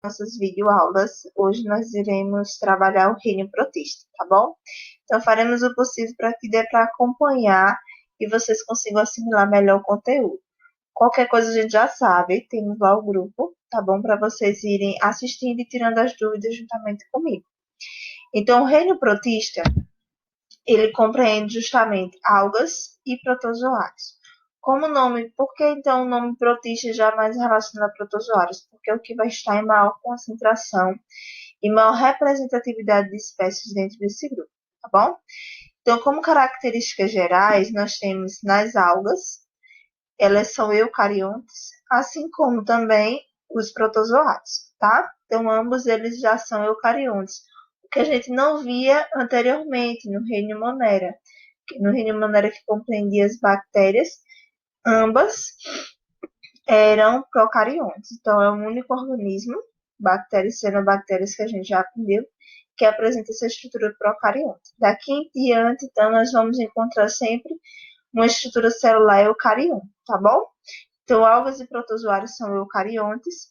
nossas videoaulas. Hoje nós iremos trabalhar o reino protista, tá bom? Então faremos o possível para que dê para acompanhar e vocês consigam assimilar melhor o conteúdo. Qualquer coisa a gente já sabe, temos lá o grupo, tá bom? Para vocês irem assistindo e tirando as dúvidas juntamente comigo. Então, o reino protista, ele compreende justamente algas e protozoários. Como nome, por que então o nome protista já mais relacionado a protozoários? Porque é o que vai estar em maior concentração e maior representatividade de espécies dentro desse grupo, tá bom? Então, como características gerais, nós temos nas algas, elas são eucariontes, assim como também os protozoários, tá? Então, ambos eles já são eucariontes, o que a gente não via anteriormente no reino Monera. No reino Monera, que compreendia as bactérias, ambas eram procariontes. Então, é um único organismo, bactérias sendo bactérias que a gente já aprendeu, que apresenta essa estrutura procarionte. Daqui em diante, então, nós vamos encontrar sempre uma estrutura celular eucarionte, tá bom? Então, algas e protozoários são eucariontes,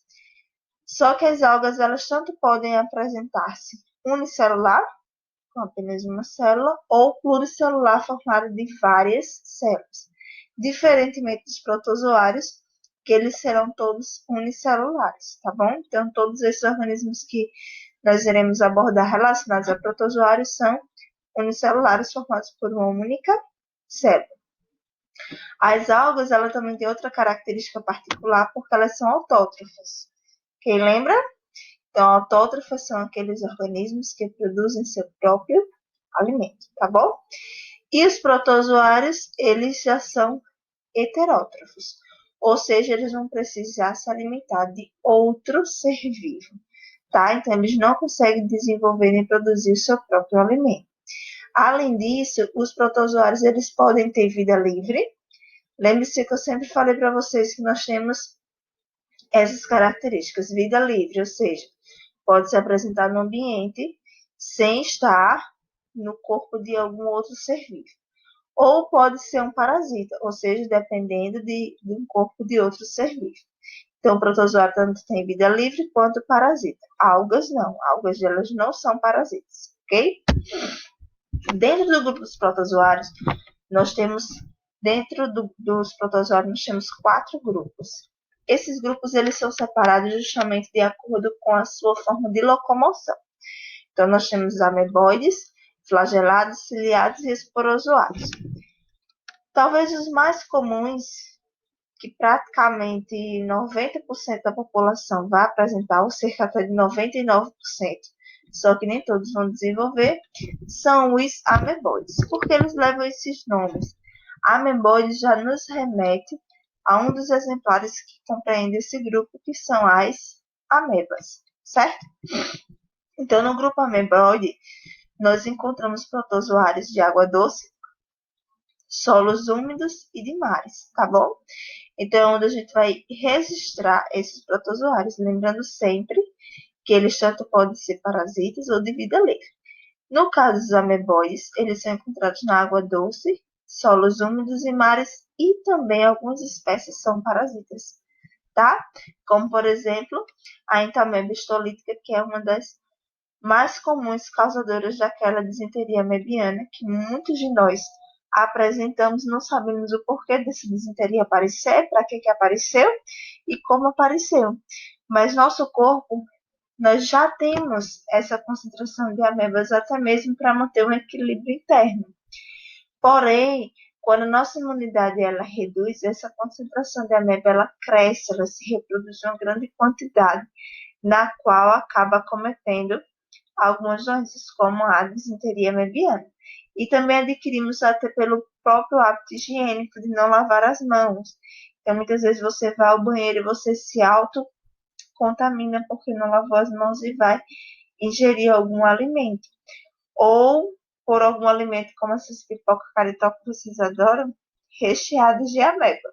só que as algas, elas tanto podem apresentar-se unicelular, com apenas uma célula, ou pluricelular, formada de várias células. Diferentemente dos protozoários, que eles serão todos unicelulares, tá bom? Então, todos esses organismos que nós iremos abordar relacionados a protozoários são unicelulares, formados por uma única célula. As algas, ela também tem outra característica particular, porque elas são autótrofas. Quem lembra? Então, autótrofas são aqueles organismos que produzem seu próprio alimento, tá bom? E os protozoários, eles já são heterótrofos, ou seja, eles vão precisar se alimentar de outro ser vivo, tá? Então, eles não conseguem desenvolver nem produzir o seu próprio alimento. Além disso, os protozoários, eles podem ter vida livre. Lembre-se que eu sempre falei para vocês que nós temos essas características, vida livre, ou seja, pode se apresentar no ambiente sem estar no corpo de algum outro ser vivo. Ou pode ser um parasita, ou seja, dependendo de um corpo de outro ser vivo. Então, o protozoário tanto tem vida livre quanto parasita. Algas não, algas elas não são parasitas, ok? Dentro do grupo dos protozoários, nós temos, dos protozoários, nós temos 4 grupos. Esses grupos eles são separados justamente de acordo com a sua forma de locomoção. Então, nós temos os ameboides, flagelados, ciliados e esporozoários. Talvez os mais comuns, que praticamente 90% da população vai apresentar, ou cerca até de 99%, só que nem todos vão desenvolver, são os ameboides. Por que eles levam esses nomes? Ameboides já nos remete a um dos exemplares que compreende esse grupo, que são as amebas, certo? Então, no grupo ameboide, nós encontramos protozoários de água doce, solos úmidos e de mares, tá bom? Então, é onde a gente vai registrar esses protozoários, lembrando sempre que eles tanto podem ser parasitas ou de vida livre. No caso dos ameboides, eles são encontrados na água doce, solos úmidos e mares, e também algumas espécies são parasitas, tá? Como, por exemplo, a Entamoeba histolítica, que é uma das mais comuns causadoras daquela disenteria amebiana, que muitos de nós apresentamos, não sabemos o porquê dessa disenteria aparecer, para que apareceu e como apareceu. Mas nosso corpo, nós já temos essa concentração de amebas até mesmo para manter um equilíbrio interno. Porém, quando a nossa imunidade ela reduz, essa concentração de ameba ela cresce, ela se reproduz em uma grande quantidade, na qual acaba cometendo algumas doenças, como a disenteria amebiana. E também adquirimos até pelo próprio hábito higiênico de não lavar as mãos. Então, muitas vezes você vai ao banheiro e você se auto-contamina porque não lavou as mãos e vai ingerir algum alimento. Ou por algum alimento como essas pipoca caritoca que vocês adoram, recheadas de ameba.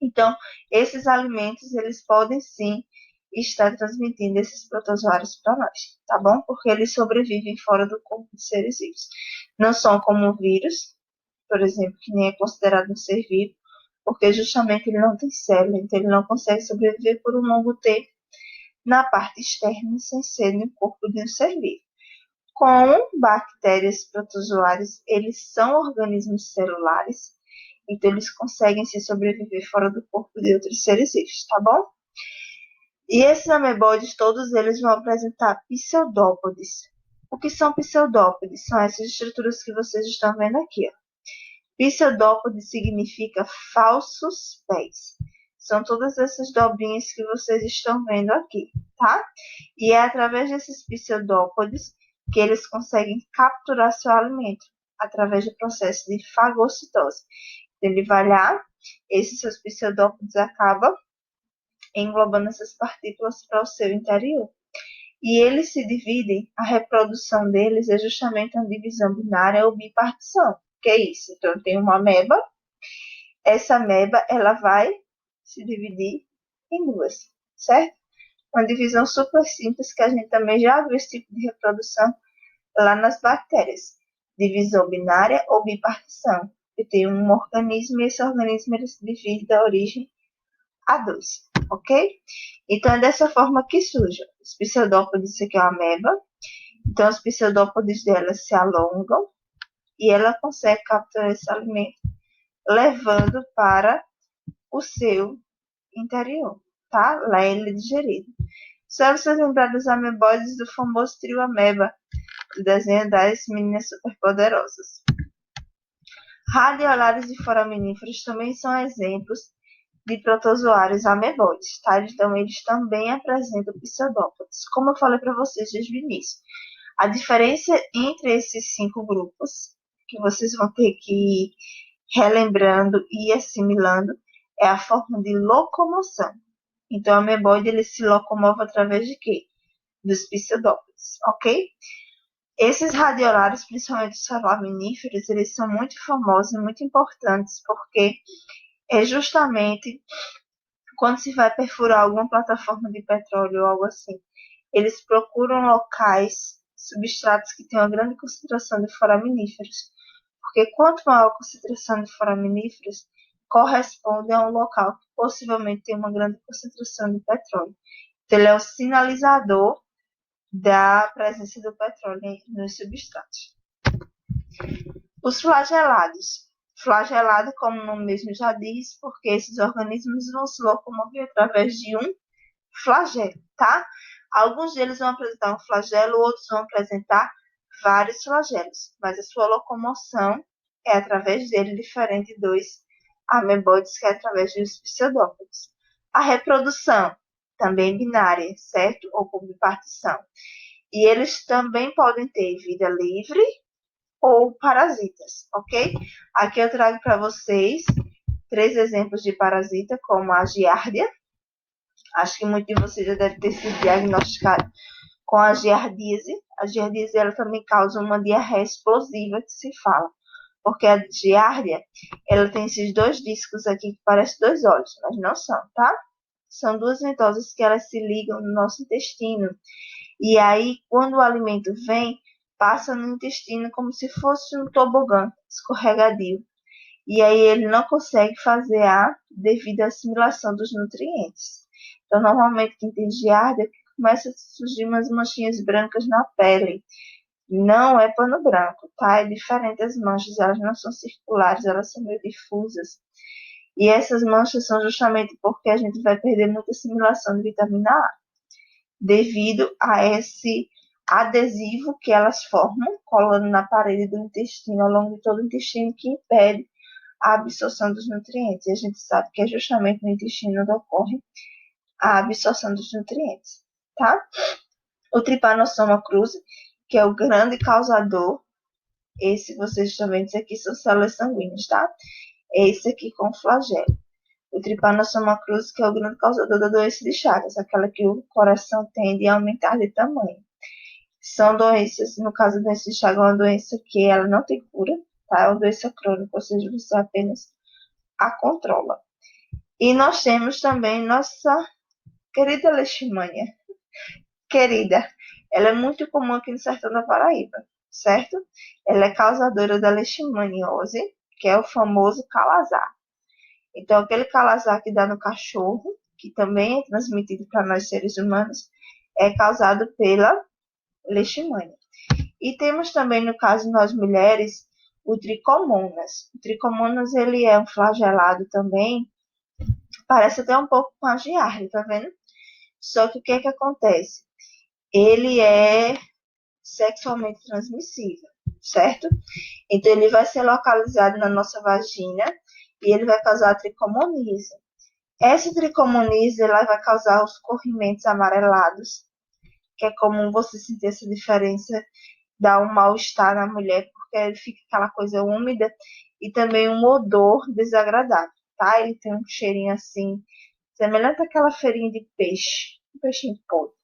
Então, esses alimentos, eles podem sim estar transmitindo esses protozoários para nós, tá bom? Porque eles sobrevivem fora do corpo de seres vivos. Não são como o vírus, por exemplo, que nem é considerado um ser vivo, porque justamente ele não tem célula, então ele não consegue sobreviver por um longo tempo na parte externa, sem ser no corpo de um ser vivo. Como bactérias protozoárias, eles são organismos celulares, então eles conseguem se sobreviver fora do corpo de outros seres vivos, tá bom? E esses ameboides, todos eles vão apresentar pseudópodes. O que são pseudópodes? São essas estruturas que vocês estão vendo aqui, ó. Pseudópode significa falsos pés. São todas essas dobrinhas que vocês estão vendo aqui, tá? E é através desses pseudópodes que eles conseguem capturar seu alimento, através do processo de fagocitose. Ele vai lá, esses seus pseudópodes acabam englobando essas partículas para o seu interior. E eles se dividem, a reprodução deles é justamente uma divisão binária ou bipartição. Que é isso? Então, tem uma ameba, essa ameba ela vai se dividir em duas, certo? Uma divisão super simples que a gente também já viu esse tipo de reprodução lá nas bactérias. Divisão binária ou bipartição. Que tem um organismo e esse organismo ele se divide da origem a dois, ok? Então é dessa forma que surge. Os pseudópodes, isso aqui é uma ameba. Então os pseudópodes dela se alongam e ela consegue capturar esse alimento, levando para o seu interior, tá? Lá ele é digerido. Só vocês lembrar dos ameboides do famoso trio ameba, do desenho das meninas superpoderosas. Radiolares e foraminíferos também são exemplos de protozoários ameboides, tá? Então, eles também apresentam pseudópodes. Como eu falei para vocês desde o início, a diferença entre esses 5 grupos, que vocês vão ter que ir relembrando e assimilando, é a forma de locomoção. Então, o ameboide ele se locomove através de quê? Dos pseudópodes, ok? Esses radiolares, principalmente os foraminíferos, eles são muito famosos e muito importantes, porque é justamente quando se vai perfurar alguma plataforma de petróleo ou algo assim, eles procuram locais, substratos que tenham uma grande concentração de foraminíferos, porque quanto maior a concentração de foraminíferos, corresponde a um local que possivelmente tem uma grande concentração de petróleo. Então, ele é o sinalizador da presença do petróleo nos substratos. Os flagelados. Flagelado, como o nome mesmo já diz, porque esses organismos vão se locomover através de um flagelo, tá? Alguns deles vão apresentar um flagelo, outros vão apresentar vários flagelos, mas a sua locomoção é através dele, diferente dos ameboides, que é através dos pseudópodes. A reprodução, também binária, certo? Ou por bipartição. E eles também podem ter vida livre ou parasitas, ok? Aqui eu trago para vocês 3 exemplos de parasita, como a giardia. Acho que muitos de vocês já devem ter sido diagnosticados com a giardíase. A giardíase ela também causa uma diarreia explosiva, que se fala. Porque a giardia, ela tem esses 2 discos aqui que parecem 2 olhos, mas não são, tá? São 2 ventosas que elas se ligam no nosso intestino. E aí, quando o alimento vem, passa no intestino como se fosse um tobogã escorregadio. E aí ele não consegue fazer a devida assimilação dos nutrientes. Então, normalmente, quem tem giardia, começa a surgir umas manchinhas brancas na pele. Não é pano branco, tá? É diferente as manchas, elas não são circulares, elas são meio difusas. E essas manchas são justamente porque a gente vai perder muita assimilação de vitamina A, devido a esse adesivo que elas formam, colando na parede do intestino, ao longo de todo o intestino, que impede a absorção dos nutrientes. E a gente sabe que é justamente no intestino onde ocorre a absorção dos nutrientes, tá? O Trypanosoma cruzi, que é o grande causador, esse vocês também dizem aqui são células sanguíneas, tá? Esse aqui com flagelo. O Trypanosoma cruzi, que é o grande causador da doença de Chagas, aquela que o coração tende a aumentar de tamanho. São doenças, no caso da doença de Chagas, é uma doença que ela não tem cura, tá? É uma doença crônica, ou seja, você apenas a controla. E nós temos também nossa querida leishmania. Querida, ela é muito comum aqui no sertão da Paraíba, certo? Ela é causadora da leishmaniose, que é o famoso calazar. Então, aquele calazar que dá no cachorro, que também é transmitido para nós seres humanos, é causado pela leishmania. E temos também, no caso de nós mulheres, o tricomonas. O tricomonas, ele é um flagelado também, parece até um pouco com a giardia, tá vendo? Só que o que é que acontece? Ele é sexualmente transmissível, certo? Então, ele vai ser localizado na nossa vagina e ele vai causar tricomoníase. Essa tricomoníase, ela vai causar os corrimentos amarelados, que é comum você sentir essa diferença, dá um mal-estar na mulher, porque fica aquela coisa úmida e também um odor desagradável, tá? Ele tem um cheirinho assim, semelhante àquela feirinha de peixe, um peixinho podre.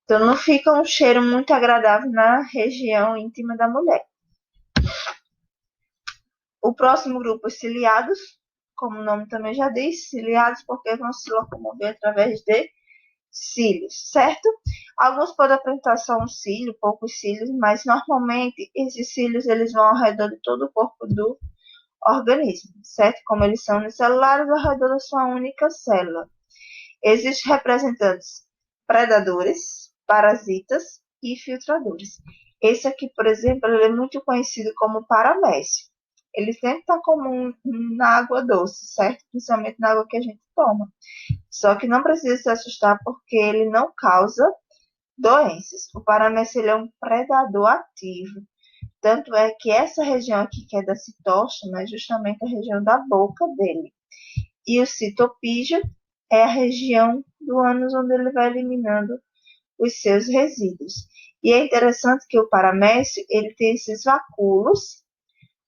Então não fica um cheiro muito agradável na região íntima da mulher. O próximo grupo, os ciliados, como o nome também já diz, ciliados porque vão se locomover através de cílios, certo? Alguns podem apresentar só um cílio, poucos cílios, mas normalmente esses cílios eles vão ao redor de todo o corpo do organismo, certo? Como eles são unicelulares, ao redor da sua única célula. Existem representantes predadores, parasitas e filtradores. Esse aqui, por exemplo, ele é muito conhecido como paramécio. Ele sempre está comum na água doce, certo? Principalmente na água que a gente toma. Só que não precisa se assustar porque ele não causa doenças. O paramécio ele é um predador ativo. Tanto é que essa região aqui, que é da citóstoma, é justamente a região da boca dele. E o citopígio é a região do ânus onde ele vai eliminando os seus resíduos. E é interessante que o paramécio ele tem esses vacúolos,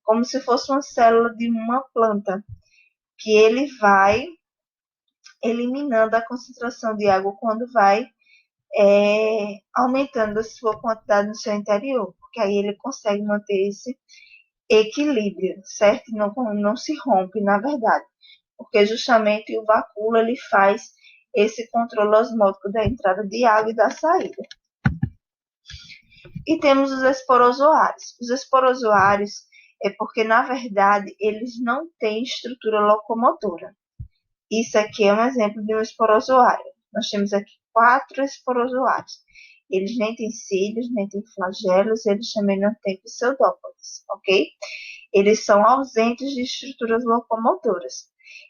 como se fosse uma célula de uma planta, que ele vai eliminando a concentração de água quando vai aumentando a sua quantidade no seu interior, porque aí ele consegue manter esse equilíbrio, certo? Não se rompe, na verdade, porque justamente o vacúolo ele faz esse controle osmótico da entrada de água e da saída. E temos os esporozoários. Os esporozoários é porque, na verdade, eles não têm estrutura locomotora. Isso aqui é um exemplo de um esporozoário. Nós temos aqui 4 esporozoários. Eles nem têm cílios, nem têm flagelos, eles também não têm pseudópodes, ok? Eles são ausentes de estruturas locomotoras.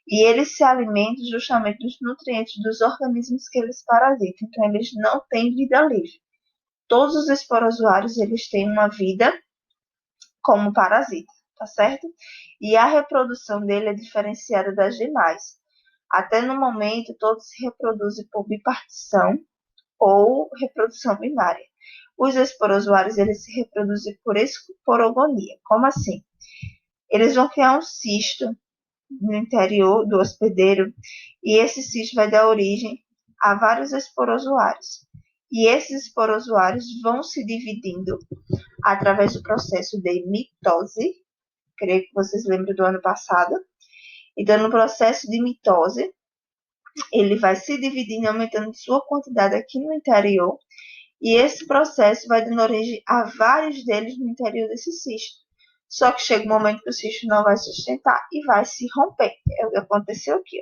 E eles se alimentam justamente dos nutrientes dos organismos que eles parasitam. Então, eles não têm vida livre. Todos os esporozoários, eles têm uma vida como parasita, tá certo? E a reprodução dele é diferenciada das demais. Até no momento, todos se reproduzem por bipartição ou reprodução binária. Os esporozoários, eles se reproduzem por esporogonia. Como assim? Eles vão criar um cisto no interior do hospedeiro e esse cisto vai dar origem a vários esporozoários. E esses esporozoários vão se dividindo através do processo de mitose, creio que vocês lembram do ano passado. Então, no processo de mitose, ele vai se dividindo, aumentando sua quantidade aqui no interior, e esse processo vai dando origem a vários deles no interior desse cisto. Só que chega um momento que o cisto não vai sustentar e vai se romper. É o que aconteceu aqui.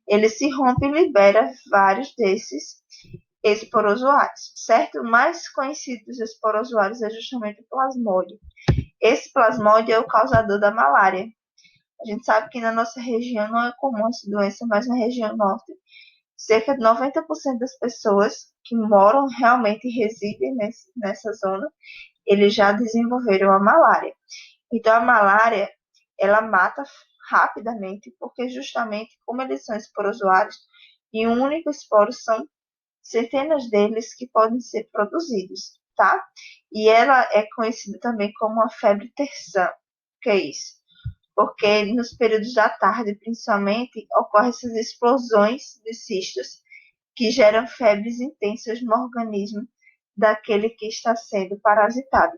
Ele se rompe e libera vários desses esporozoários, certo? O mais conhecido dos esporozoários é justamente o plasmódio. Esse plasmódio é o causador da malária. A gente sabe que na nossa região não é comum essa doença, mas na região norte, cerca de 90% das pessoas que moram realmente e residem nessa zona, eles já desenvolveram a malária. Então, a malária, ela mata rapidamente, porque justamente como eles são esporozoários, e um único esporo são centenas deles que podem ser produzidos, tá? E ela é conhecida também como a febre terçã. O que é isso? Porque nos períodos da tarde, principalmente, ocorrem essas explosões de cistos que geram febres intensas no organismo daquele que está sendo parasitado.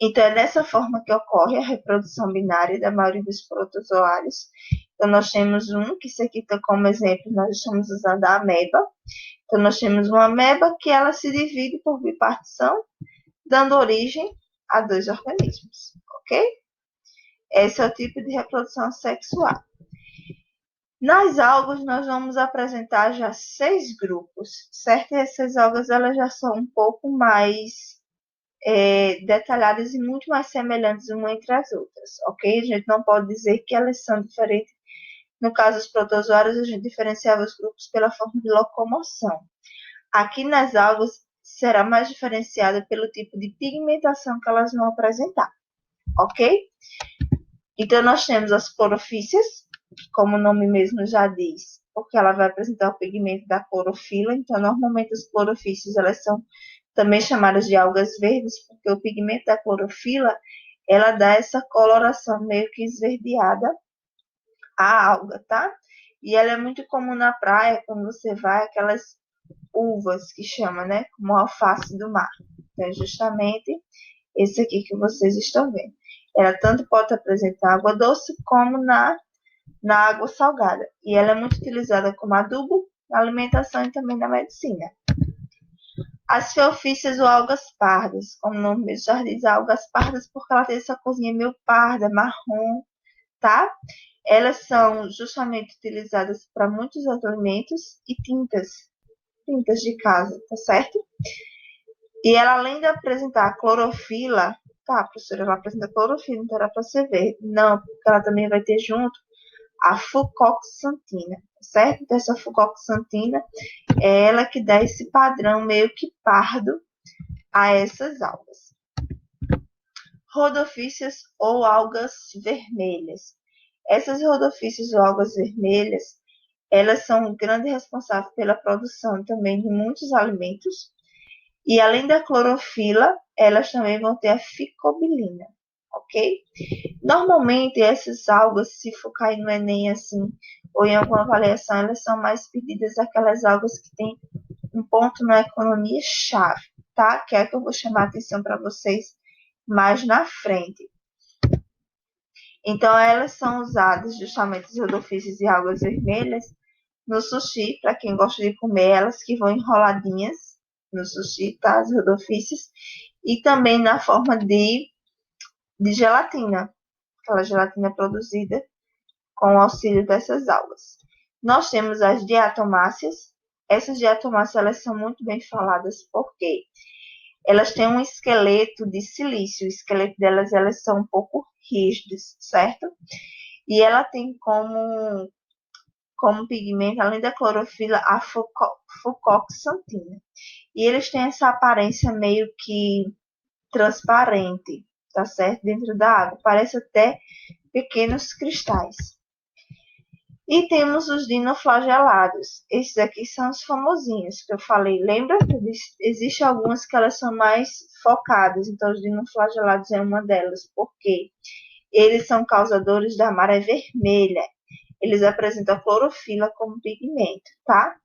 Então, é dessa forma que ocorre a reprodução binária da maioria dos protozoários. Então, nós temos que isso aqui está como exemplo, nós estamos usando a ameba. Então, nós temos uma ameba que ela se divide por bipartição, dando origem a 2 organismos, ok? Esse é o tipo de reprodução sexual. Nas algas, nós vamos apresentar já 6 grupos, certo? E essas algas elas já são um pouco mais detalhadas e muito mais semelhantes uma entre as outras, ok? A gente não pode dizer que elas são diferentes. No caso dos protozoários, a gente diferenciava os grupos pela forma de locomoção. Aqui nas algas, será mais diferenciada pelo tipo de pigmentação que elas vão apresentar, ok? Então, nós temos as clorofícias, como o nome mesmo já diz, porque ela vai apresentar o pigmento da clorofila. Então, normalmente as clorofícias elas são também chamadas de algas verdes, porque o pigmento da clorofila ela dá essa coloração meio que esverdeada à alga, tá? E ela é muito comum na praia, quando você vai, aquelas uvas que chama, né? Como alface do mar. Então, é justamente esse aqui que vocês estão vendo. Ela tanto pode apresentar água doce como na água salgada. E ela é muito utilizada como adubo na alimentação e também na medicina. As feofícias ou algas pardas, como o nome mesmo já diz, algas pardas porque ela tem essa corzinha meio parda, marrom, tá? Elas são justamente utilizadas para muitos alimentos e tintas de casa, tá certo? E ela, além de apresentar clorofila, tá, professora, ela apresenta clorofila, então era para você ver. Não, porque ela também vai ter junto a fucoxantina, certo? Então, essa fucoxantina é ela que dá esse padrão meio que pardo a essas algas. Rodofícias ou algas vermelhas. Essas rodofícias ou algas vermelhas, elas são grande responsáveis pela produção também de muitos alimentos. E além da clorofila, elas também vão ter a ficobilina, ok? Normalmente, essas algas, se for cair no Enem assim, ou em alguma avaliação, elas são mais pedidas aquelas algas que têm um ponto na economia-chave, tá? Que é que eu vou chamar a atenção para vocês mais na frente. Então, elas são usadas justamente as rodofícias e algas vermelhas no sushi, para quem gosta de comer elas, que vão enroladinhas no sushi, tá? As rodofícias. E também na forma de gelatina, aquela gelatina produzida com o auxílio dessas algas. Nós temos as diatomáceas. Essas diatomáceas elas são muito bem faladas porque elas têm um esqueleto de silício. O esqueleto delas elas são um pouco rígidos, certo? E ela tem como pigmento, além da clorofila, a fucoxantina. E eles têm essa aparência meio que transparente, tá certo? Dentro da água. Parece até pequenos cristais. E temos os dinoflagelados. Esses aqui são os famosinhos que eu falei. Lembra que existem algumas que elas são mais focadas. Então, os dinoflagelados é uma delas. Porque eles são causadores da maré vermelha. Eles apresentam a clorofila como pigmento, tá?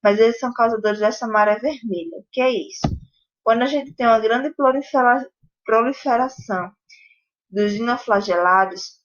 Mas eles são causadores dessa maré vermelha. O que é isso? Quando a gente tem uma grande proliferação dos dinoflagelados,